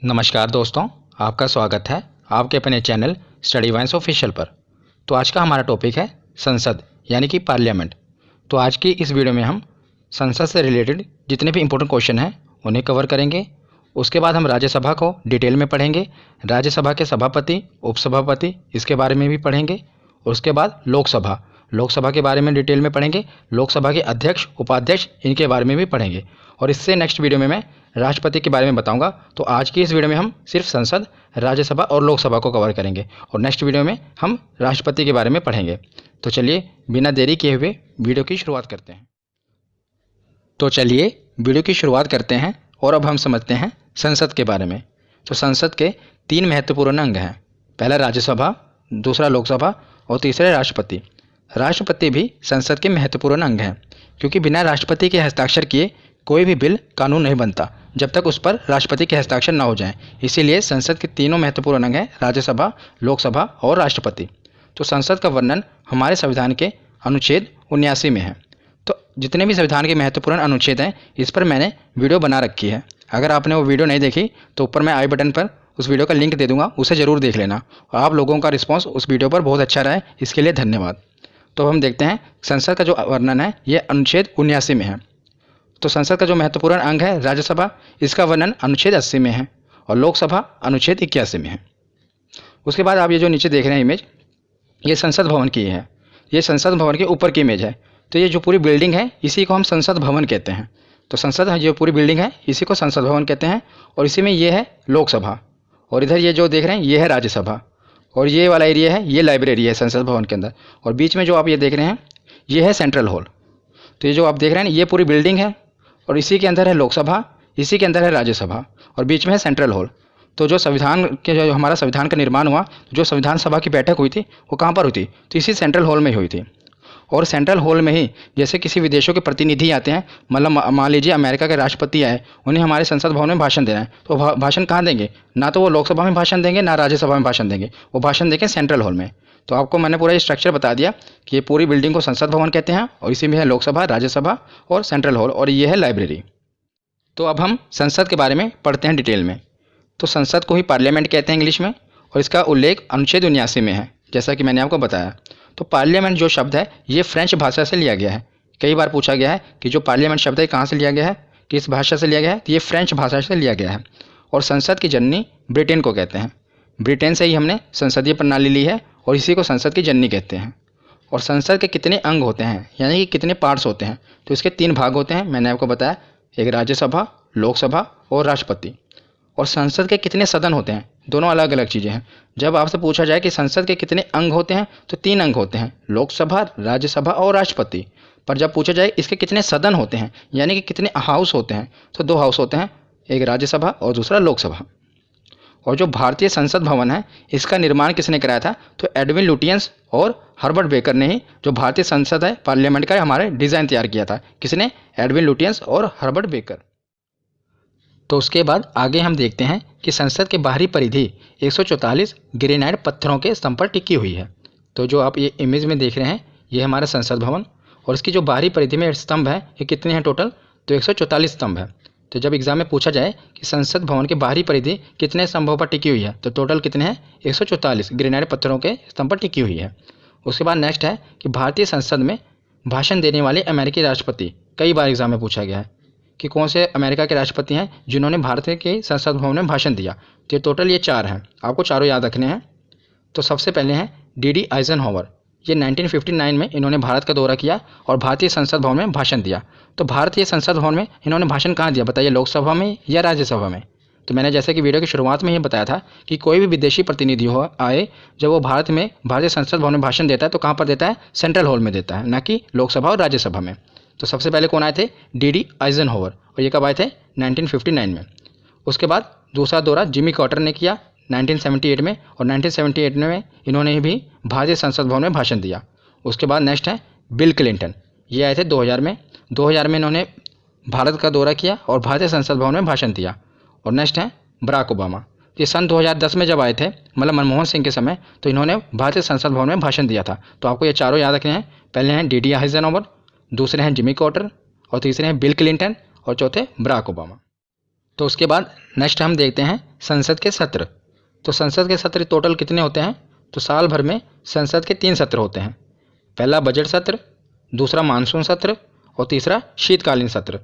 नमस्कार दोस्तों, आपका स्वागत है आपके अपने चैनल स्टडी वाइन्स ऑफिशियल पर। तो आज का हमारा टॉपिक है संसद यानी कि पार्लियामेंट। तो आज की इस वीडियो में हम संसद से रिलेटेड जितने भी इम्पोर्टेंट क्वेश्चन हैं उन्हें कवर करेंगे। उसके बाद हम राज्यसभा को डिटेल में पढ़ेंगे, राज्यसभा के सभापति, उपसभापति इसके बारे में भी पढ़ेंगे। उसके बाद लोकसभा के बारे में डिटेल में पढ़ेंगे, लोकसभा के अध्यक्ष, उपाध्यक्ष इनके बारे में भी पढ़ेंगे। और इससे नेक्स्ट वीडियो में मैं राष्ट्रपति के बारे में बताऊंगा। तो आज की इस वीडियो में हम सिर्फ संसद, राज्यसभा और लोकसभा को कवर करेंगे और नेक्स्ट वीडियो में हम राष्ट्रपति के बारे में पढ़ेंगे। तो चलिए बिना देरी किए हुए वीडियो की शुरुआत करते हैं। और अब हम समझते हैं संसद के बारे में। तो संसद के 3 महत्वपूर्ण अंग हैं। पहला राज्यसभा, दूसरा लोकसभा और तीसरा राष्ट्रपति। राष्ट्रपति भी संसद के महत्वपूर्ण अंग हैं, क्योंकि बिना राष्ट्रपति के हस्ताक्षर किए कोई भी बिल कानून नहीं बनता जब तक उस पर राष्ट्रपति के हस्ताक्षर न हो जाएं। इसीलिए संसद के तीनों महत्वपूर्ण अंग हैं, राज्यसभा, लोकसभा और राष्ट्रपति। तो संसद का वर्णन हमारे संविधान के अनुच्छेद 79 में है। तो जितने भी संविधान के महत्वपूर्ण अनुच्छेद हैं इस पर मैंने वीडियो बना रखी है। अगर आपने वो वीडियो नहीं देखी तो ऊपर मैं आई बटन पर उस वीडियो का लिंक दे दूंगा, उसे ज़रूर देख लेना। और आप लोगों का रिस्पॉन्स उस वीडियो पर बहुत अच्छा रहा है, इसके लिए धन्यवाद। तो हम देखते हैं संसद का जो वर्णन है ये अनुच्छेद 79 में है। तो संसद का जो महत्वपूर्ण अंग है राज्यसभा, इसका वर्णन अनुच्छेद 80 में है और लोकसभा अनुच्छेद 81 में है। उसके बाद आप ये जो नीचे देख रहे हैं इमेज, ये संसद भवन की है। ये संसद भवन के ऊपर की इमेज है। तो ये जो पूरी बिल्डिंग है इसी को हम संसद भवन कहते हैं। तो संसद जो पूरी बिल्डिंग है इसी को संसद भवन कहते हैं। और इसी में ये है लोकसभा, और इधर ये जो देख रहे हैं ये है राज्यसभा, और ये वाला एरिया है ये लाइब्रेरी है संसद भवन के अंदर। और बीच में जो आप ये देख रहे हैं ये है सेंट्रल हॉल। तो ये जो आप देख रहे हैं ये पूरी बिल्डिंग है और इसी के अंदर है लोकसभा, इसी के अंदर है राज्यसभा और बीच में है सेंट्रल हॉल। तो जो संविधान के जो हमारा संविधान का निर्माण हुआ, जो संविधान सभा की बैठक हुई थी वो कहाँ पर हुई थी? तो इसी सेंट्रल हॉल में हुई थी। और सेंट्रल हॉल में ही जैसे किसी विदेशों के प्रतिनिधि आते हैं, मतलब मान लीजिए अमेरिका के राष्ट्रपति आए, उन्हें हमारे संसद भवन में भाषण देना है, तो भाषण कहाँ देंगे? ना तो वो लोकसभा में भाषण देंगे ना राज्यसभा में भाषण देंगे, वो भाषण देंगे सेंट्रल हॉल में। तो आपको मैंने पूरा ये स्ट्रक्चर बता दिया कि ये पूरी बिल्डिंग को संसद भवन कहते हैं और इसी में है लोकसभा, राज्यसभा और सेंट्रल हॉल, और ये है लाइब्रेरी। तो अब हम संसद के बारे में पढ़ते हैं डिटेल में। तो संसद को ही पार्लियामेंट कहते हैं इंग्लिश में, और इसका उल्लेख अनुच्छेद 79 में है, जैसा कि मैंने आपको बताया। तो पार्लियामेंट जो शब्द है ये फ्रेंच भाषा से लिया गया है। कई बार पूछा गया है कि जो पार्लियामेंट शब्द है कहाँ से लिया गया है, किस भाषा से लिया गया है? तो ये फ्रेंच भाषा से लिया गया है। और संसद की जननी ब्रिटेन को कहते हैं। ब्रिटेन से ही हमने संसदीय प्रणाली ली है और इसी को संसद की जननी कहते हैं। और संसद के कितने अंग होते हैं, यानी कि कितने पार्ट्स होते हैं? तो इसके 3 भाग होते हैं, मैंने आपको बताया, एक राज्यसभा, लोकसभा और राष्ट्रपति। और संसद के कितने सदन होते हैं? दोनों अलग अलग चीज़ें हैं। जब आपसे पूछा जाए कि संसद के कितने अंग होते हैं तो 3 अंग होते हैं, लोकसभा, राज्यसभा और राष्ट्रपति। पर जब पूछा जाए इसके कितने सदन होते हैं, यानी कि कितने हाउस होते हैं, तो 2 हाउस होते हैं, एक राज्यसभा और दूसरा लोकसभा। और जो भारतीय संसद भवन है इसका निर्माण किसने कराया था? तो एडविन लुटियंस और हर्बर्ट बेकर ने ही जो भारतीय संसद है पार्लियामेंट का हमारे डिज़ाइन तैयार किया था। किसने? एडविन लुटियंस और हर्बर्ट बेकर। तो उसके बाद आगे हम देखते हैं कि संसद के बाहरी परिधि 144 ग्रेनाइट पत्थरों के स्तंभ पर टिकी हुई है। तो जो आप ये इमेज में देख रहे हैं ये हमारा संसद भवन, और इसकी जो बाहरी परिधि में स्तंभ है ये कितने हैं टोटल? तो 144 स्तंभ है। तो जब एग्जाम में पूछा जाए कि संसद भवन की बाहरी परिधि कितने स्तंभों पर टिकी हुई है तो टोटल कितने हैं? 144 ग्रेनाइट पत्थरों के स्तंभ पर टिकी हुई है। उसके बाद नेक्स्ट है कि भारतीय संसद में भाषण देने वाले अमेरिकी राष्ट्रपति, कई बार एग्जाम में पूछा गया है कि कौन से अमेरिका के राष्ट्रपति हैं जिन्होंने भारत के संसद भवन में भाषण दिया। तो टोटल ये 4 हैं, आपको चारों याद रखने हैं। तो सबसे पहले हैं डी आइजनहोवर। ये 1959 में इन्होंने भारत का दौरा किया और भारतीय संसद भवन में भाषण दिया। तो भारतीय संसद भवन में इन्होंने भाषण कहाँ दिया बताइए, लोकसभा में या राज्यसभा में? तो मैंने जैसे कि वीडियो की शुरुआत में ही बताया था कि कोई भी विदेशी प्रतिनिधि हो आए, जब वो भारत में भारतीय संसद भवन में भाषण देता है तो कहाँ पर देता है? सेंट्रल हॉल में देता है, ना कि लोकसभा और राज्यसभा में। तो सबसे पहले कौन आए थे? डी आइजनहोवर, और ये कब आए थे? 1959 में। उसके बाद दूसरा दौरा जिमी कार्टर ने किया 1978 में, और 1978 में इन्होंने भी भारतीय संसद भवन में भाषण दिया। उसके बाद नेक्स्ट है बिल क्लिंटन, ये आए थे 2000 में। 2000 में इन्होंने भारत का दौरा किया और भारतीय संसद भवन में भाषण दिया। और नेक्स्ट है बराक ओबामा, ये सन 2010 में जब आए थे, मतलब मनमोहन सिंह के समय, तो इन्होंने भारतीय संसद भवन में भाषण दिया था। तो आपको ये चारों याद रखने हैं। पहले हैं डी आइजनहोवर, दूसरे हैं जिमी कार्टर, और तीसरे हैं बिल क्लिंटन, और चौथे बराक ओबामा। तो उसके बाद नेक्स्ट हम देखते हैं संसद के सत्र। तो संसद के सत्र टोटल कितने होते हैं? तो साल भर में संसद के 3 सत्र होते हैं। पहला बजट सत्र, दूसरा मानसून सत्र और तीसरा शीतकालीन सत्र।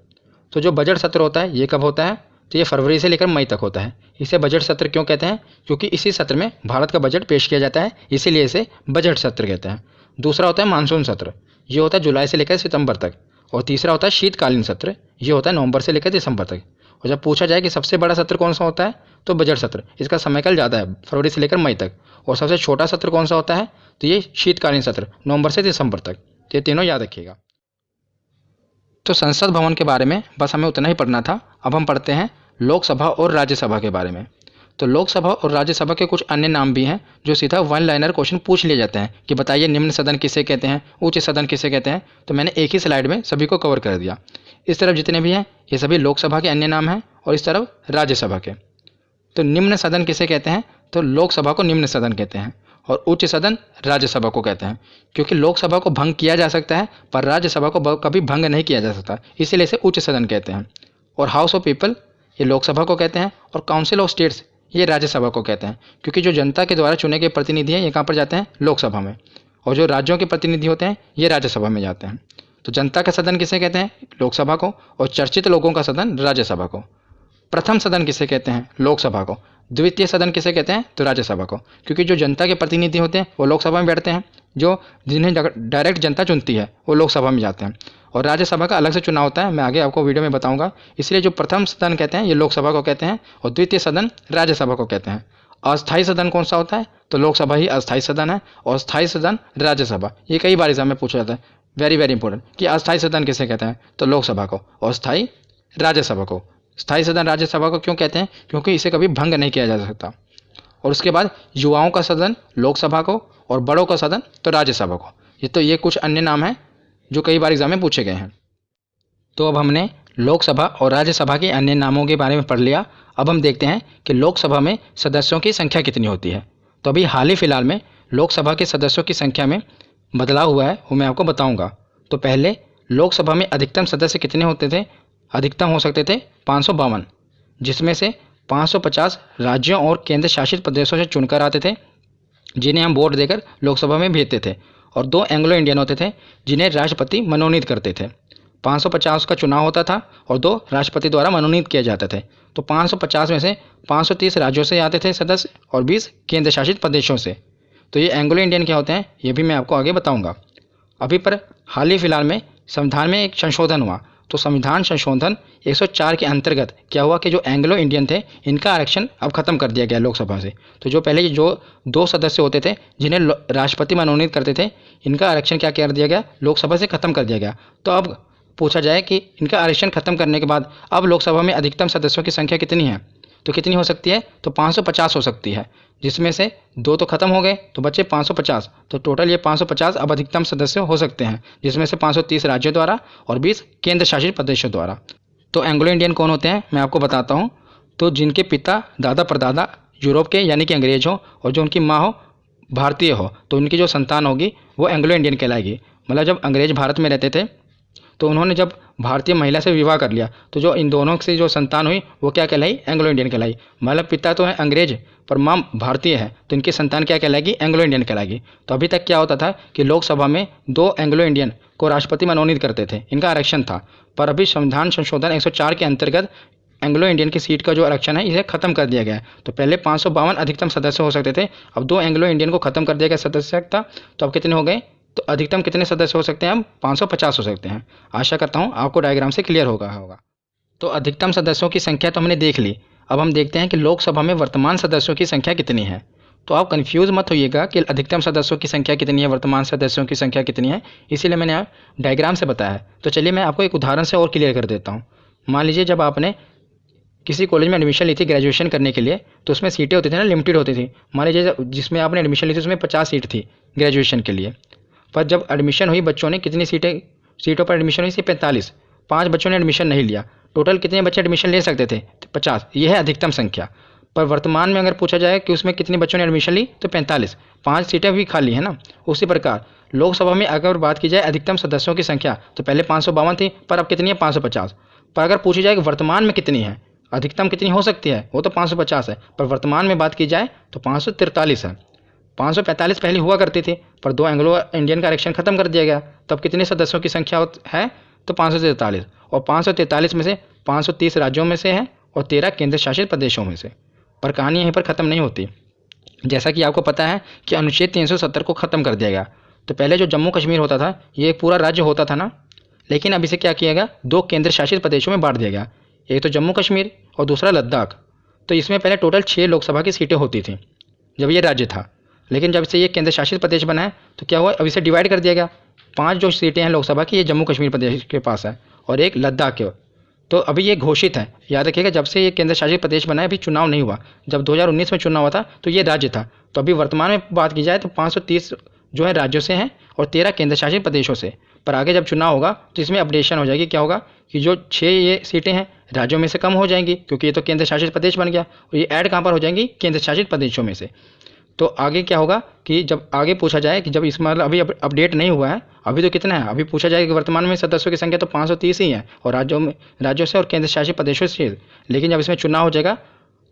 तो जो बजट सत्र होता है ये कब होता है? तो ये फरवरी से लेकर मई तक होता है। इसे बजट सत्र क्यों कहते हैं? क्योंकि इसी सत्र में भारत का बजट पेश किया जाता है, इसीलिए इसे बजट सत्र कहते हैं। दूसरा होता है मानसून सत्र, ये होता है जुलाई से लेकर सितंबर तक। और तीसरा होता है शीतकालीन सत्र, ये होता है नवंबर से लेकर दिसंबर तक। और जब पूछा जाए कि सबसे बड़ा सत्र कौन सा होता है, तो बजट सत्र, इसका समयकाल ज़्यादा है, फरवरी से लेकर मई तक। और सबसे छोटा सत्र कौन सा होता है? तो ये शीतकालीन सत्र, नवंबर से दिसंबर तक। तो ये तीनों याद रखिएगा। तो संसद भवन के बारे में बस हमें उतना ही पढ़ना था। अब हम पढ़ते हैं लोकसभा और राज्यसभा के बारे में। तो लोकसभा और राज्यसभा के कुछ अन्य नाम भी हैं जो सीधा वन लाइनर क्वेश्चन पूछ लिए जाते हैं कि बताइए निम्न सदन किसे कहते हैं, उच्च सदन किसे कहते हैं। तो मैंने एक ही स्लाइड में सभी को कवर कर दिया। इस तरफ जितने भी हैं ये सभी लोकसभा के अन्य नाम हैं और इस तरफ राज्यसभा के। तो निम्न सदन किसे कहते हैं? तो लोकसभा को निम्न सदन कहते हैं और उच्च सदन राज्यसभा को कहते हैं। क्योंकि लोकसभा को भंग किया जा सकता है पर राज्यसभा को कभी भंग नहीं किया जा सकता, इसीलिए इसे उच्च सदन कहते हैं। और हाउस ऑफ पीपल ये लोकसभा को कहते हैं और काउंसिल ऑफ स्टेट्स ये राज्यसभा को कहते हैं। क्योंकि जो जनता के द्वारा चुने गए प्रतिनिधि हैं ये कहाँ पर जाते हैं? लोकसभा में। और जो राज्यों के प्रतिनिधि होते हैं ये राज्यसभा में जाते हैं। तो जनता का सदन किसे कहते हैं? लोकसभा को। और चर्चित लोगों का सदन राज्यसभा को। प्रथम सदन किसे कहते हैं? लोकसभा को। द्वितीय सदन किसे कहते हैं? तो राज्यसभा को। क्योंकि जो जनता के प्रतिनिधि होते हैं वो लोकसभा में बैठते हैं, जो जिन्हें डायरेक्ट जनता चुनती है वो लोकसभा में जाते हैं। और राज्यसभा का अलग से चुनाव होता है, मैं आगे आपको वीडियो में बताऊंगा। इसलिए जो प्रथम सदन कहते हैं ये लोकसभा को कहते हैं और द्वितीय सदन राज्यसभा को कहते हैं। अस्थायी सदन कौन सा होता है? तो लोकसभा ही अस्थायी सदन है और स्थायी सदन राज्यसभा। ये कई बार एग्जाम में पूछा जाता है, वेरी वेरी इंपॉर्टेंट, कि अस्थायी सदन किसे कहते हैं? तो लोकसभा को। और स्थायी राज्यसभा को। स्थायी सदन राज्यसभा को क्यों कहते हैं? क्योंकि इसे कभी भंग नहीं किया जा सकता। और उसके बाद युवाओं का सदन लोकसभा को और बड़ों का सदन तो राज्यसभा को। ये कुछ अन्य नाम हैं जो कई बार एग्जाम में पूछे गए हैं। तो अब हमने लोकसभा और राज्यसभा के अन्य नामों के बारे में पढ़ लिया। अब हम देखते हैं कि लोकसभा में सदस्यों की संख्या कितनी होती है। तो अभी हाल ही फिलहाल में लोकसभा के सदस्यों की संख्या में बदलाव हुआ है, वो मैं आपको बताऊंगा। तो पहले लोकसभा में अधिकतम सदस्य कितने होते थे? अधिकतम हो सकते थे 552, जिसमें से 550 राज्यों और केंद्र शासित प्रदेशों से चुनकर आते थे, जिन्हें हम वोट देकर लोकसभा में भेजते थे। और 2 एंग्लो इंडियन होते थे जिन्हें राष्ट्रपति मनोनीत करते थे। 550 का चुनाव होता था और 2 राष्ट्रपति द्वारा मनोनीत किए जाते थे। तो 550 में से 530 राज्यों से आते थे सदस्य और 20 केंद्र शासित प्रदेशों से। तो ये एंग्लो इंडियन क्या होते हैं ये भी मैं आपको आगे बताऊंगा। अभी पर हाल ही फिलहाल में संविधान में एक संशोधन हुआ। तो संविधान संशोधन 104 के अंतर्गत क्या हुआ कि जो एंग्लो इंडियन थे इनका आरक्षण अब खत्म कर दिया गया लोकसभा से। तो जो पहले जो 2 सदस्य होते थे जिन्हें राष्ट्रपति मनोनीत करते थे, इनका आरक्षण क्या कर दिया गया? लोकसभा से खत्म कर दिया गया। तो अब पूछा जाए कि इनका आरक्षण खत्म करने के बाद अब लोकसभा में अधिकतम सदस्यों की संख्या कितनी है? तो कितनी हो सकती है? तो 550 हो सकती है, जिसमें से 2 तो खत्म हो गए तो बचे 550। तो टोटल ये 550 अब अधिकतम सदस्य हो सकते हैं, जिसमें से 530 राज्यों द्वारा और 20 केंद्र शासित प्रदेशों द्वारा। तो एंग्लो इंडियन कौन होते हैं मैं आपको बताता हूँ। तो जिनके पिता दादा परदादा यूरोप के यानी कि अंग्रेज हो और जो उनकी माँ हो भारतीय हो, तो उनकी जो संतान होगी वो एंग्लो इंडियन कहलाएगी। मतलब जब अंग्रेज भारत में रहते थे तो उन्होंने जब भारतीय महिला से विवाह कर लिया तो जो इन दोनों से जो संतान हुई वो क्या कहलाई? एंग्लो इंडियन कहलाई। मतलब पिता तो है अंग्रेज पर माँ भारतीय है, तो इनकी संतान क्या कहलाएगी? एंग्लो इंडियन कहलाएगी। तो अभी तक क्या होता था कि लोकसभा में 2 एंग्लो इंडियन को राष्ट्रपति मनोनीत करते थे, इनका आरक्षण था। पर अभी संविधान संशोधन 104 के अंतर्गत एंग्लो इंडियन की सीट का जो आरक्षण है इसे खत्म कर दिया गया है। तो पहले 552 अधिकतम सदस्य हो सकते थे, अब 2 एंग्लो इंडियन को खत्म कर दिया गया सदस्यता। तो अब कितने हो गए? तो अधिकतम कितने सदस्य हो सकते हैं? हम 550 हो सकते हैं। आशा करता हूँ आपको डायग्राम से क्लियर होगा। तो अधिकतम सदस्यों की संख्या तो हमने देख ली। अब हम देखते हैं कि लोकसभा में वर्तमान सदस्यों की संख्या कितनी है। तो आप कंफ्यूज मत होइएगा कि अधिकतम सदस्यों की संख्या कितनी है, वर्तमान सदस्यों की संख्या कितनी है, इसीलिए मैंने डायग्राम से बताया है। तो चलिए मैं आपको एक उदाहरण से और क्लियर कर देता हूँ। मान लीजिए जब आपने किसी कॉलेज में एडमिशन ली थी ग्रेजुएशन करने के लिए, तो उसमें सीटें होती थी ना, लिमिटेड होती थी। मान लीजिए जिसमें आपने एडमिशन ली थी उसमें 50 सीट थी ग्रेजुएशन के लिए। पर जब एडमिशन हुई बच्चों ने कितनी सीटों पर एडमिशन हुई? 45। 5 बच्चों ने एडमिशन नहीं लिया। टोटल कितने बच्चे एडमिशन ले सकते थे? 50। यह है अधिकतम संख्या। पर वर्तमान में अगर पूछा जाए कि उसमें कितने बच्चों ने एडमिशन ली तो 45। 5 सीटें भी खाली है ना। उसी प्रकार लोकसभा में अगर बात की जाए अधिकतम सदस्यों की संख्या तो पहले 552 थी पर अब कितनी है? 550। पर अगर पूछी जाए कि वर्तमान में कितनी है, अधिकतम कितनी हो सकती है, वो तो 550 है, पर वर्तमान में बात की जाए तो 543 है। 545 पहले हुआ करती थी, पर 2 एंग्लो इंडियन का इलेक्शन खत्म कर दिया गया। तब कितने सदस्यों की संख्या है, तो 543, और 543 में से 530 राज्यों में से है और 13 केंद्र शासित प्रदेशों में से। पर कहानी यहीं पर ख़त्म नहीं होती। जैसा कि आपको पता है कि अनुच्छेद 370 को ख़त्म कर दिया गया। तो पहले जो जम्मू कश्मीर होता था ये एक पूरा राज्य होता था ना, लेकिन अब इसे क्या किया गया, 2 केंद्र शासित प्रदेशों में बांट दिया गया। एक तो जम्मू कश्मीर और दूसरा लद्दाख। तो इसमें पहले टोटल 6 लोकसभा की सीटें होती थी जब ये राज्य था, लेकिन जब से ये केंद्र शासित प्रदेश बना है तो क्या हुआ, अब इसे डिवाइड कर दिया गया। 5 जो सीटें हैं लोकसभा की ये जम्मू कश्मीर प्रदेश के पास है और एक लद्दाख के। तो अभी ये घोषित है, याद रखिएगा, जब से ये केंद्र शासित प्रदेश बना है अभी चुनाव नहीं हुआ। जब 2019 में चुनाव हुआ था तो ये राज्य था। तो अभी वर्तमान में बात की जाए तो 530 जो है राज्यों से हैं और 13 केंद्र शासित प्रदेशों से। पर आगे जब चुनाव होगा तो इसमें अपडेशन हो जाएगी। क्या होगा कि जो 6 ये सीटें हैं राज्यों में से कम हो जाएंगी, क्योंकि ये तो केंद्र शासित प्रदेश बन गया, और ये ऐड कहाँ पर हो जाएंगी, केंद्र शासित प्रदेशों में से। तो आगे क्या होगा कि जब आगे पूछा जाए कि जब इस मतलब अभी अपडेट नहीं हुआ है, अभी तो कितना है, अभी पूछा जाए कि वर्तमान में सदस्यों की संख्या तो 530 ही है और राज्यों से और केंद्र शासित प्रदेशों से। लेकिन जब इसमें चुनाव हो जाएगा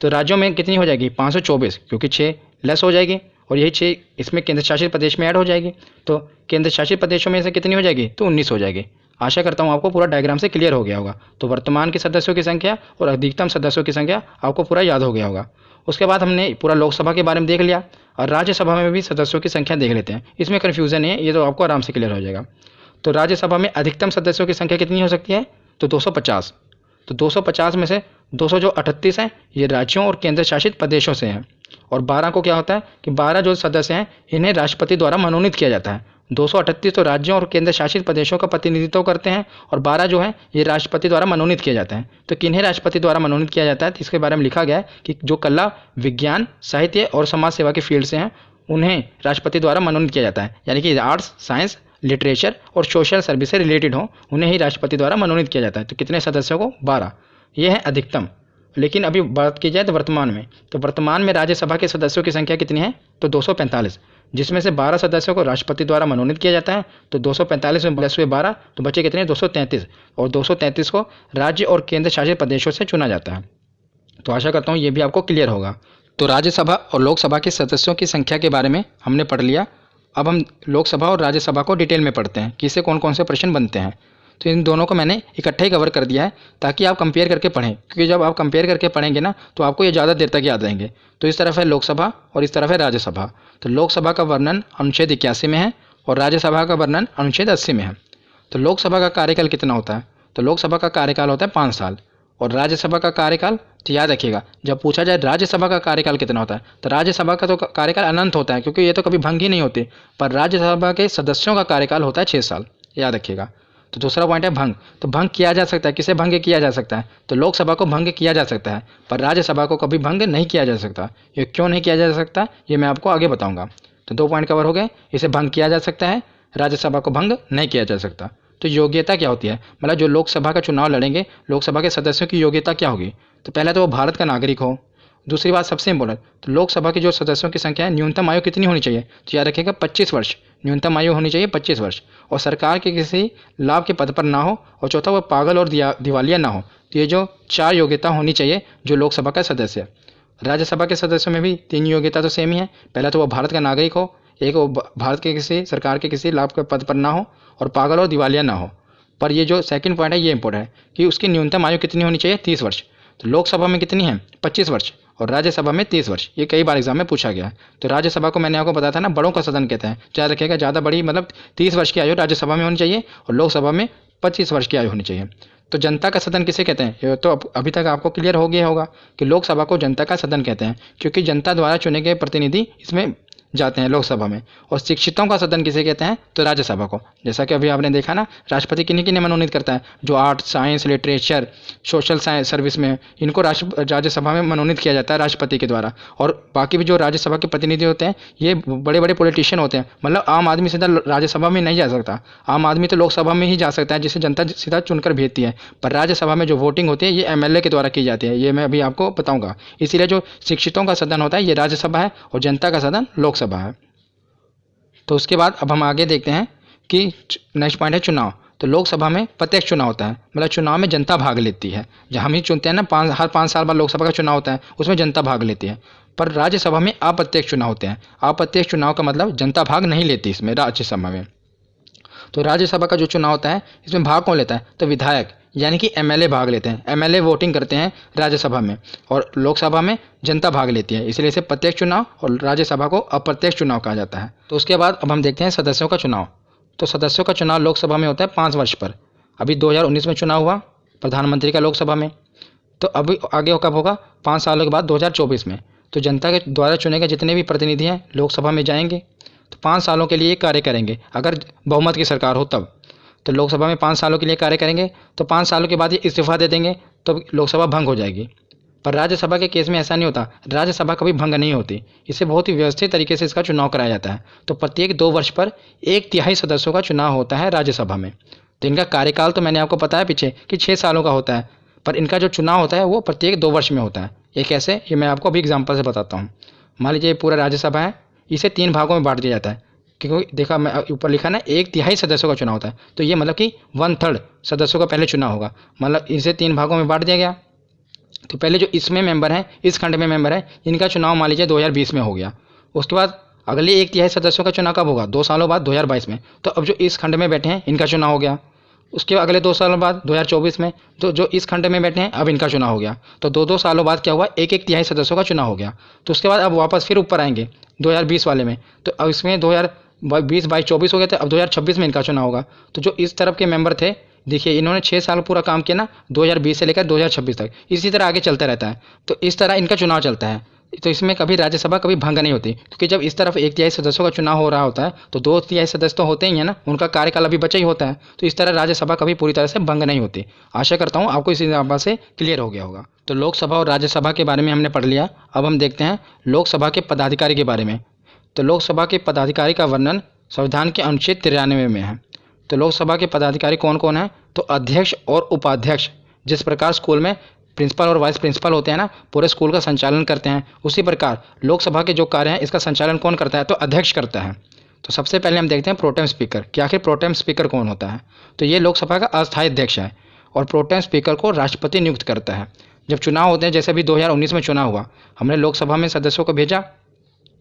तो राज्यों में कितनी हो जाएगी, 524, क्योंकि 6 लेस हो जाएगी और यही 6 इसमें केंद्र शासित प्रदेश में ऐड हो जाएगी। तो केंद्र शासित प्रदेशों में से कितनी हो जाएगी, तो 19 हो जाएगी। आशा करता हूँ आपको पूरा डायग्राम से क्लियर हो गया होगा। तो वर्तमान के सदस्यों की संख्या और अधिकतम सदस्यों की संख्या आपको पूरा याद हो गया होगा। उसके बाद हमने पूरा लोकसभा के बारे में देख लिया और राज्यसभा में भी सदस्यों की संख्या देख लेते हैं। इसमें कन्फ्यूज़न है, ये तो आपको आराम से क्लियर हो जाएगा। तो राज्यसभा में अधिकतम सदस्यों की संख्या कितनी हो सकती है, तो 250। तो 250 में से 200 जो 38 हैं ये राज्यों और केंद्र शासित प्रदेशों से हैं, और 12 को क्या होता है कि 12 जो सदस्य हैं इन्हें राष्ट्रपति द्वारा मनोनीत किया जाता है। 238 तो राज्यों और केंद्र शासित प्रदेशों का प्रतिनिधित्व करते हैं और 12 जो है ये राष्ट्रपति द्वारा मनोनीत किए जाते हैं। तो किन्हें राष्ट्रपति द्वारा मनोनीत किया जाता है, तो इसके बारे में लिखा गया है कि जो कला, विज्ञान, साहित्य और समाज सेवा के फील्ड से हैं उन्हें राष्ट्रपति द्वारा मनोनीत किया जाता है। यानी कि आर्ट्स, साइंस, लिटरेचर और सोशल सर्विस से रिलेटेड हो उन्हें ही राष्ट्रपति द्वारा मनोनीत किया जाता है। तो कितने सदस्यों को, 12। ये है अधिकतम। लेकिन अभी बात की जाए तो वर्तमान में, तो वर्तमान में राज्यसभा के सदस्यों की संख्या कितनी है, तो 245, जिसमें से 12 सदस्यों को राष्ट्रपति द्वारा मनोनीत किया जाता है। तो 245 में प्लस हुए 12 तो बचे कितने, 233, और 233 को राज्य और केंद्र शासित प्रदेशों से चुना जाता है। तो आशा करता हूँ ये भी आपको क्लियर होगा। तो राज्यसभा और लोकसभा के सदस्यों की संख्या के बारे में हमने पढ़ लिया। अब हम लोकसभा और राज्यसभा को डिटेल में पढ़ते हैं कि इससे कौन कौन से प्रश्न बनते हैं। तो इन दोनों को मैंने इकट्ठे ही कवर कर दिया है ताकि आप कंपेयर करके पढ़ें, क्योंकि जब आप कंपेयर करके पढ़ेंगे ना तो आपको ये ज़्यादा देर तक याद रहेंगे। तो इस तरफ है लोकसभा और इस तरफ है राज्यसभा। तो लोकसभा का वर्णन अनुच्छेद 81 में है और राज्यसभा का वर्णन अनुच्छेद 80 में है। तो लोकसभा का कार्यकाल कितना होता है, तो लोकसभा का कार्यकाल होता है 5 साल और राज्यसभा का कार्यकाल, तो याद रखिएगा जब पूछा जाए राज्यसभा का कार्यकाल कितना होता है तो राज्यसभा का तो कार्यकाल अनंत होता है, क्योंकि ये तो कभी भंग ही नहीं होती। पर राज्यसभा के सदस्यों का कार्यकाल होता है 6 साल, याद रखिएगा। तो दूसरा पॉइंट है भंग। तो भंग किया जा सकता है, किसे भंग किया जा सकता है, तो लोकसभा को भंग किया जा सकता है, पर राज्यसभा को कभी भंग नहीं किया जा सकता। ये क्यों नहीं किया जा सकता ये मैं आपको आगे बताऊंगा। तो 2 पॉइंट कवर हो गए, इसे भंग किया जा सकता है, राज्यसभा को भंग नहीं किया जा सकता। तो योग्यता क्या होती है, मतलब जो लोकसभा का चुनाव लड़ेंगे लोकसभा के सदस्यों की योग्यता क्या होगी, तो पहले तो वो भारत का नागरिक हो। दूसरी बात सबसे इम्पोर्टेंट, तो लोकसभा की जो सदस्यों की संख्या है न्यूनतम आयु कितनी होनी चाहिए, तो याद रखिएगा 25 वर्ष, न्यूनतम आयु होनी चाहिए 25 वर्ष, और सरकार के किसी लाभ के पद पर ना हो, और चौथा वो पागल और दिवालिया ना हो। तो ये जो 4 योग्यता होनी चाहिए जो लोकसभा का सदस्य है। राज्यसभा के सदस्यों में भी 3 योग्यता तो सेम ही है, पहला तो वो भारत का नागरिक हो, एक वो भारत के किसी सरकार के किसी लाभ के पद पर ना हो, और पागल और दिवालिया ना हो। पर ये जो सेकंड पॉइंट है ये इंपॉर्टेंट है कि उसकी न्यूनतम आयु कितनी होनी चाहिए, 30 वर्ष। तो लोकसभा में कितनी है, 25 वर्ष, और राज्यसभा में 30 वर्ष। ये कई बार एग्जाम में पूछा गया है। तो राज्यसभा को मैंने आपको बताया था ना, बड़ों का सदन कहते हैं। याद रखिएगा ज़्यादा बड़ी मतलब 30 वर्ष की आयु राज्यसभा में होनी चाहिए और लोकसभा में 25 वर्ष की आयु होनी चाहिए। तो जनता का सदन किसे कहते हैं, ये तो अभी तक आपको क्लियर हो गया होगा कि लोकसभा को जनता का सदन कहते हैं, क्योंकि जनता द्वारा चुने गए प्रतिनिधि इसमें जाते हैं लोकसभा में। और शिक्षितों का सदन किसे कहते हैं, तो राज्यसभा को। जैसा कि अभी आपने देखा ना, राष्ट्रपति किन्हीं किन्हें मनोनीत करता है, जो art, science, literature, social science service में, इनको राज्यसभा में मनोनीत किया जाता है राष्ट्रपति के द्वारा। और बाकी भी जो राज्यसभा के प्रतिनिधि होते हैं ये बड़े बड़े पॉलिटिशियन होते हैं। मतलब आम आदमी सीधा राज्यसभा में नहीं जा सकता, आम आदमी तो लोकसभा में ही जा सकता है, जिसे जनता सीधा चुनकर भेजती है। पर राज्यसभा में जो वोटिंग होती है ये MLA के द्वारा की जाती है, ये मैं अभी आपको बताऊँगा। इसीलिए जो शिक्षितों का सदन होता है ये राज्यसभा है और जनता का सदन लोकसभा है। तो उसके बाद अब हम आगे देखते हैं कि नेक्स्ट पॉइंट है चुनाव। तो लोकसभा में प्रत्यक्ष चुनाव होता है, मतलब चुनाव में जनता भाग लेती है। जहाँ हम ही चुनते हैं ना, हर 5 साल बाद लोकसभा का चुनाव होता है, उसमें जनता भाग लेती है। पर राज्यसभा में अप्रत्यक्ष चुनाव होते हैं। अप्रत्यक्ष चुनाव का मतलब जनता भाग नहीं लेती इसमें, राज्यसभा में। तो राज्यसभा का जो चुनाव होता है, इसमें भाग कौन लेता है? तो विधायक यानी कि एमएलए भाग लेते हैं। एमएलए वोटिंग करते हैं राज्यसभा में, और लोकसभा में जनता भाग लेती है, इसलिए इसे प्रत्यक्ष चुनाव और राज्यसभा को अप्रत्यक्ष चुनाव कहा जाता है। तो उसके बाद अब हम देखते हैं सदस्यों का चुनाव। तो सदस्यों का चुनाव लोकसभा में होता है 5 वर्ष पर। अभी 2019 में चुनाव हुआ प्रधानमंत्री का लोकसभा में, तो अभी आगे कब होगा? 5 सालों के बाद 2024 में। तो जनता के द्वारा चुने गए जितने भी प्रतिनिधि हैं लोकसभा में जाएंगे, तो 5 सालों के लिए कार्य करेंगे। अगर बहुमत की सरकार हो तब तो लोकसभा में 5 सालों के लिए कार्य करेंगे, तो 5 सालों के बाद ये इस्तीफा दे देंगे, तो लोकसभा भंग हो जाएगी। पर राज्यसभा के केस में ऐसा नहीं होता, राज्यसभा कभी भंग नहीं होती। इसे बहुत ही व्यवस्थित तरीके से इसका चुनाव कराया जाता है। तो प्रत्येक 2 वर्ष पर 1/3 सदस्यों का चुनाव होता है राज्यसभा में। तो इनका कार्यकाल तो मैंने आपको बताया पीछे कि 6 सालों का होता है, पर इनका जो चुनाव होता है वो प्रत्येक 2 वर्ष में होता है। ये कैसे, ये मैं आपको अभी एग्जाम्पल से बताता हूँ। मान लीजिए पूरा राज्यसभा है, इसे 3 भागों में बांट दिया जाता है, क्योंकि देखा मैं ऊपर लिखा ना 1/3 सदस्यों का चुनाव होता है, तो ये मतलब कि 1/3 सदस्यों का पहले चुनाव होगा। मतलब इसे 3 भागों में बांट दिया गया। तो पहले जो इसमें मेंबर हैं, इस खंड में मेंबर है, इनका चुनाव मान लीजिए 2020 में हो गया। उसके बाद अगले 1/3 सदस्यों का चुनाव कब होगा? 2 सालों बाद 2022 में। तो अब जो इस खंड में बैठे हैं इनका चुनाव हो गया। उसके अगले 2 सालों बाद 2024 में तो जो इस खंड में बैठे हैं अब इनका चुनाव हो गया। तो 2-2 सालों बाद क्या हुआ? 1/3 सदस्यों का चुनाव हो गया। तो उसके बाद अब वापस फिर ऊपर आएंगे 2020 वाले में, तो अब इसमें 2020, 22, 24 हो गया, तो अब 2026 में इनका चुनाव होगा। तो जो इस तरफ के मेंबर थे, देखिए इन्होंने 6 साल पूरा काम किया ना, 2020 से लेकर 2026 तक, इसी तरह आगे चलता रहता है। तो इस तरह इनका चुनाव चलता है। तो इसमें कभी राज्यसभा कभी भंग नहीं होती, क्योंकि जब इस तरफ 1/3 सदस्यों का चुनाव हो रहा होता है तो 2/3 सदस्य तो होते ही हैं ना, उनका कार्यकाल अभी बचा ही होता है। तो इस तरह राज्यसभा कभी पूरी तरह से भंग नहीं होती। आशा करता हूँ आपको इस एग्जाम्पल से क्लियर हो गया होगा। तो लोकसभा और राज्यसभा के बारे में हमने पढ़ लिया। अब हम देखते हैं लोकसभा के पदाधिकारी के बारे में। तो लोकसभा के पदाधिकारी का वर्णन संविधान के अनुच्छेद 93 में है। तो लोकसभा के पदाधिकारी कौन कौन है? तो अध्यक्ष और उपाध्यक्ष। जिस प्रकार स्कूल में प्रिंसिपल और वाइस प्रिंसिपल होते हैं ना, पूरे स्कूल का संचालन करते हैं, उसी प्रकार लोकसभा के जो कार्य हैं इसका संचालन कौन करता है? तो अध्यक्ष करता है। तो सबसे पहले हम देखते हैं प्रोटेम स्पीकर, कि आखिर प्रोटेम स्पीकर कौन होता है। तो ये लोकसभा का अस्थायी अध्यक्ष है, और प्रोटेम स्पीकर को राष्ट्रपति नियुक्त करता है। जब चुनाव होते हैं, जैसे अभी 2019 में चुनाव हुआ, हमने लोकसभा में सदस्यों को भेजा,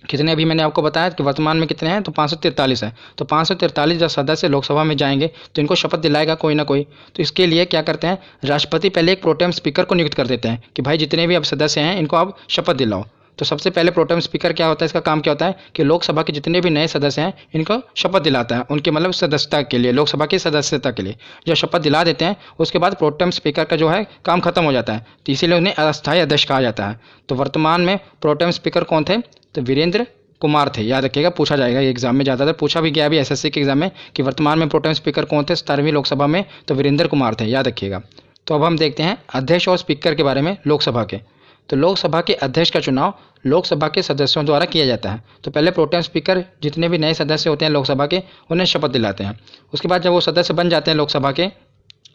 कितने अभी मैंने आपको बताया कि वर्तमान में कितने हैं? तो 543 है। तो 543 जब सदस्य लोकसभा में जाएंगे तो इनको शपथ दिलाएगा कोई ना कोई। तो इसके लिए क्या करते हैं, राष्ट्रपति पहले एक प्रोटेम स्पीकर को नियुक्त कर देते हैं कि भाई जितने भी अब सदस्य हैं इनको आप शपथ दिलाओ। तो सबसे पहले प्रोटेम स्पीकर क्या होता है, इसका काम क्या होता है कि लोकसभा के जितने भी नए सदस्य हैं इनको शपथ दिलाता है, उनके मतलब सदस्यता के लिए, लोकसभा की सदस्यता के लिए। जब शपथ दिला देते हैं उसके बाद प्रोटेम स्पीकर का जो है काम खत्म हो जाता है, तो इसीलिए उन्हें अस्थायी अध्यक्ष कहा जाता है। तो वर्तमान में प्रोटेम स्पीकर कौन थे? तो वीरेंद्र कुमार थे। याद रखिएगा, पूछा जाएगा ये एग्जाम में, ज़्यादातर पूछा भी गया अभी एसएससी के एग्जाम में कि वर्तमान में प्रोटेम स्पीकर कौन थे 17वीं लोकसभा में? तो वीरेंद्र कुमार थे, याद रखिएगा। तो अब हम देखते हैं अध्यक्ष और स्पीकर के बारे में लोकसभा के। तो लोकसभा के अध्यक्ष का चुनाव लोकसभा के सदस्यों द्वारा किया जाता है। तो पहले प्रोटेम स्पीकर जितने भी नए सदस्य होते हैं लोकसभा के उन्हें शपथ दिलाते हैं। उसके बाद जब वो सदस्य बन जाते हैं लोकसभा के,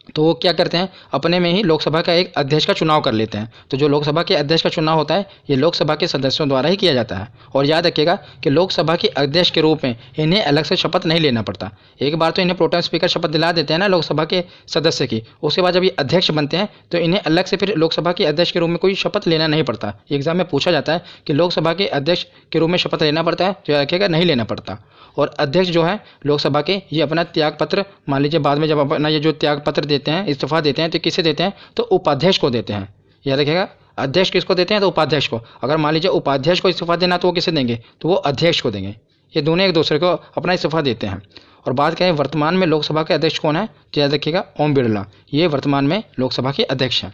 तो वो क्या करते हैं, अपने में ही लोकसभा का एक अध्यक्ष का चुनाव कर लेते हैं। तो जो लोकसभा के अध्यक्ष का चुनाव होता है ये लोकसभा के सदस्यों द्वारा ही किया जाता है। और याद रखिएगा कि लोकसभा के अध्यक्ष के रूप में इन्हें अलग से शपथ नहीं लेना पड़ता। एक बार तो इन्हें प्रोटेम स्पीकर शपथ दिला देते हैं ना लोकसभा के सदस्य की, उसके बाद जब ये अध्यक्ष बनते हैं तो इन्हें अलग से फिर लोकसभा के अध्यक्ष के रूप में कोई शपथ लेना नहीं पड़ता। एग्जाम में पूछा जाता है कि लोकसभा के अध्यक्ष के रूप में शपथ लेना पड़ता है, तो याद रखिएगा नहीं लेना पड़ता। और अध्यक्ष जो है लोकसभा के, ये अपना त्यागपत्र, मान लीजिए बाद में जब अपना ये जो त्यागपत्र देते हैं, इस्तीफा देते हैं, तो किसे देते हैं? तो उपाध्यक्ष को देते हैं। याद रखिएगा, अध्यक्ष किसको देते हैं? तो उपाध्यक्ष को। अगर मान लीजिए उपाध्यक्ष को इस्तीफा देना तो वो किसे देंगे? तो वो अध्यक्ष को देंगे। ये दोनों एक दूसरे को अपना इस्तीफा देते हैं। और बात करें वर्तमान में लोकसभा के अध्यक्ष कौन है, तो याद रखिएगा ओम बिरला, ये वर्तमान में लोकसभा के अध्यक्ष हैं।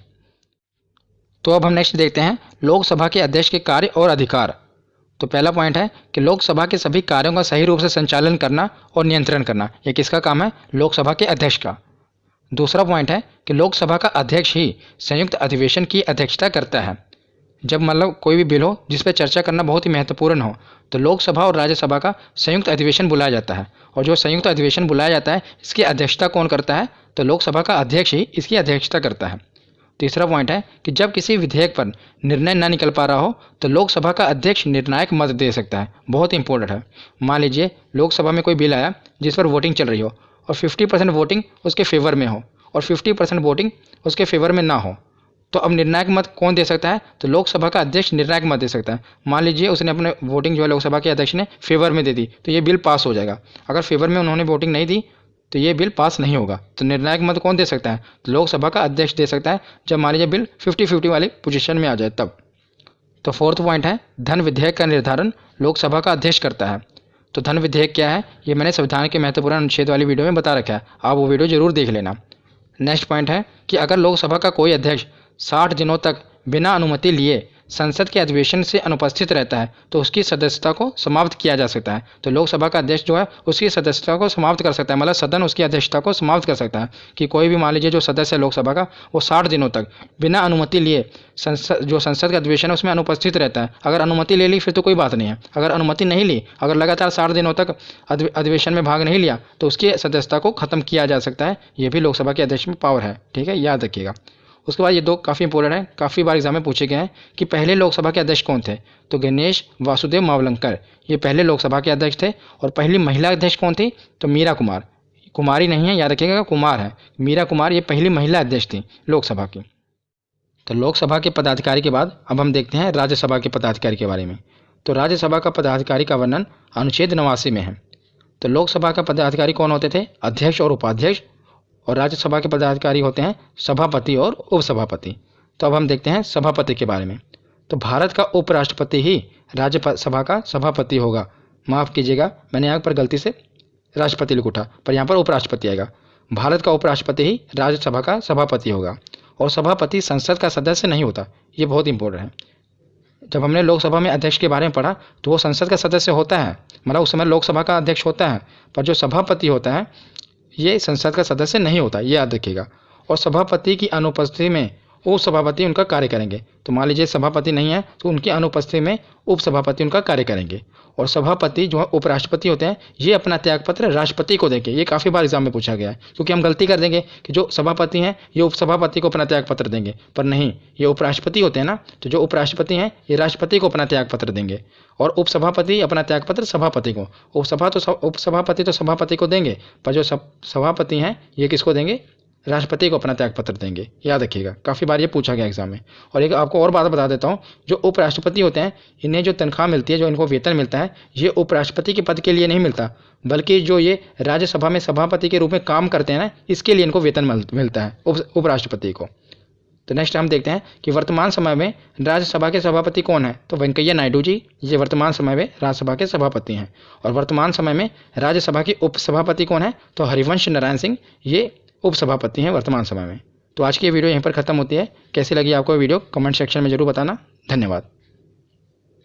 तो अब हम नेक्स्ट देखते हैं लोकसभा के अध्यक्ष के कार्य और अधिकार। तो पहला पॉइंट है कि लोकसभा के सभी कार्यों का सही रूप से संचालन करना और नियंत्रण करना, ये किसका काम है? लोकसभा के अध्यक्ष का। दूसरा पॉइंट है कि लोकसभा का अध्यक्ष ही संयुक्त अधिवेशन की अध्यक्षता करता है। जब मतलब कोई भी बिल हो जिस पर चर्चा करना बहुत ही महत्वपूर्ण हो, तो लोकसभा और राज्यसभा का संयुक्त अधिवेशन बुलाया जाता है। और जो संयुक्त अधिवेशन बुलाया जाता है इसकी अध्यक्षता कौन करता है? तो लोकसभा का अध्यक्ष ही इसकी अध्यक्षता करता है। तीसरा पॉइंट है कि जब किसी विधेयक पर निर्णय न निकल पा रहा हो तो लोकसभा का अध्यक्ष निर्णायक मत दे सकता है। बहुत इंपॉर्टेंट है। मान लीजिए लोकसभा में कोई बिल आया जिस पर वोटिंग चल रही हो और 50% वोटिंग उसके फेवर में हो और 50% वोटिंग उसके फेवर में ना हो, तो अब निर्णायक मत कौन दे सकता है? तो लोकसभा का अध्यक्ष निर्णायक मत दे सकता है। मान लीजिए उसने अपने वोटिंग जो है लोकसभा के अध्यक्ष ने फेवर में दे दी, तो ये बिल पास हो जाएगा। अगर फेवर में उन्होंने वोटिंग नहीं दी तो ये बिल पास नहीं होगा। तो निर्णायक मत कौन दे सकता है? तो लोकसभा का अध्यक्ष दे सकता है, जब मान लीजिए बिल 50-50 वाली पोजीशन में आ जाए तब। तो फोर्थ पॉइंट है, धन विधेयक का निर्धारण लोकसभा का अध्यक्ष करता है। तो धन विधेयक क्या है, ये मैंने संविधान के महत्वपूर्ण अनुच्छेद वाली वीडियो में बता रखा है, आप वो वीडियो जरूर देख लेना। नेक्स्ट पॉइंट है कि अगर लोकसभा का कोई अध्यक्ष 60 दिनों तक बिना अनुमति लिए संसद के अधिवेशन से अनुपस्थित रहता है तो उसकी सदस्यता को समाप्त किया जा सकता है। तो लोकसभा का अध्यक्ष जो है उसकी सदस्यता को समाप्त कर सकता है, मतलब सदन उसकी अध्यक्षता को समाप्त कर सकता है कि कोई भी मान लीजिए जो सदस्य है लोकसभा का वो 60 दिनों तक बिना अनुमति लिए संसद का अधिवेशन है उसमें अनुपस्थित रहता है। अगर अनुमति ले ली फिर तो कोई बात नहीं है, अगर अनुमति नहीं ली, अगर लगातार 60 दिनों तक अधिवेशन में भाग नहीं लिया तो उसकी सदस्यता को खत्म किया जा सकता है। ये भी लोकसभा के अध्यक्ष में पावर है, ठीक है, याद रखिएगा। उसके बाद ये दो काफ़ी इंपॉर्टेंट है, काफ़ी बार एग्जाम में पूछे गए हैं कि पहले लोकसभा के अध्यक्ष कौन थे? तो गणेश वासुदेव मावलंकर ये पहले लोकसभा के अध्यक्ष थे। और पहली महिला अध्यक्ष कौन थी? तो मीरा कुमार, कुमारी नहीं है, याद रखिएगा, कुमार है, मीरा कुमार ये पहली महिला अध्यक्ष थी लोकसभा की। तो लोकसभा के पदाधिकारी के बाद अब हम देखते हैं राज्यसभा के पदाधिकारी के बारे में। तो राज्यसभा का पदाधिकारी का वर्णन अनुच्छेद 89 में है। तो लोकसभा का पदाधिकारी कौन होते थे? अध्यक्ष और उपाध्यक्ष। और राज्यसभा के पदाधिकारी होते हैं सभापति और उपसभापति। तो अब हम देखते हैं सभापति के बारे में। तो भारत का उपराष्ट्रपति ही राज्यसभा का सभापति होगा। माफ़ कीजिएगा, मैंने यहाँ पर गलती से राष्ट्रपति लिख उठा, पर यहाँ पर उपराष्ट्रपति आएगा। भारत का उपराष्ट्रपति ही राज्यसभा का सभापति होगा। और सभापति संसद का सदस्य नहीं होता, ये बहुत इंपॉर्टेंट है। जब हमने लोकसभा में अध्यक्ष के बारे में पढ़ा तो वो संसद का सदस्य होता है, मतलब उस समय लोकसभा का अध्यक्ष होता है, पर जो सभापति होता है ये संसद का सदस्य नहीं होता, ये याद रखिएगा। और सभापति की अनुपस्थिति में उपसभापति उनका कार्य करेंगे। तो मान लीजिए सभापति नहीं है तो उनकी अनुपस्थिति में उपसभापति उनका कार्य करेंगे। और सभापति जो है उपराष्ट्रपति होते हैं ये अपना त्यागपत्र राष्ट्रपति को देंगे। ये काफ़ी बार एग्जाम में पूछा गया है, क्योंकि हम गलती कर देंगे कि जो सभापति हैं ये उपसभापति को अपना त्यागपत्र देंगे, पर नहीं, ये उपराष्ट्रपति होते हैं ना, तो जो उपराष्ट्रपति हैं ये राष्ट्रपति को अपना त्यागपत्र देंगे और उपसभापति अपना त्यागपत्र सभापति को। उपसभापति तो सभापति को देंगे, पर जो सभापति हैं ये किसको देंगे? राष्ट्रपति को अपना त्यागपत्र देंगे, याद रखिएगा, काफ़ी बार ये पूछा गया एग्जाम में। और एक आपको और बात बता देता हूँ, जो उपराष्ट्रपति होते हैं इन्हें जो तनख्वाह मिलती है, जो इनको वेतन मिलता है, ये उपराष्ट्रपति के पद के लिए नहीं मिलता, बल्कि जो ये राज्यसभा में सभापति के रूप में काम करते हैं ना, इसके लिए इनको वेतन मिलता है उपराष्ट्रपति को। तो नेक्स्ट हम देखते हैं कि वर्तमान समय में राज्यसभा के सभापति कौन है? तो वेंकैया नायडू जी ये वर्तमान समय में राज्यसभा के सभापति हैं। और वर्तमान समय में राज्यसभा के उपसभापति कौन है? तो हरिवंश नारायण सिंह ये उपसभापति हैं वर्तमान समय में। तो आज की वीडियो यहीं पर ख़त्म होती है। कैसी लगी आपको वीडियो कमेंट सेक्शन में जरूर बताना। धन्यवाद।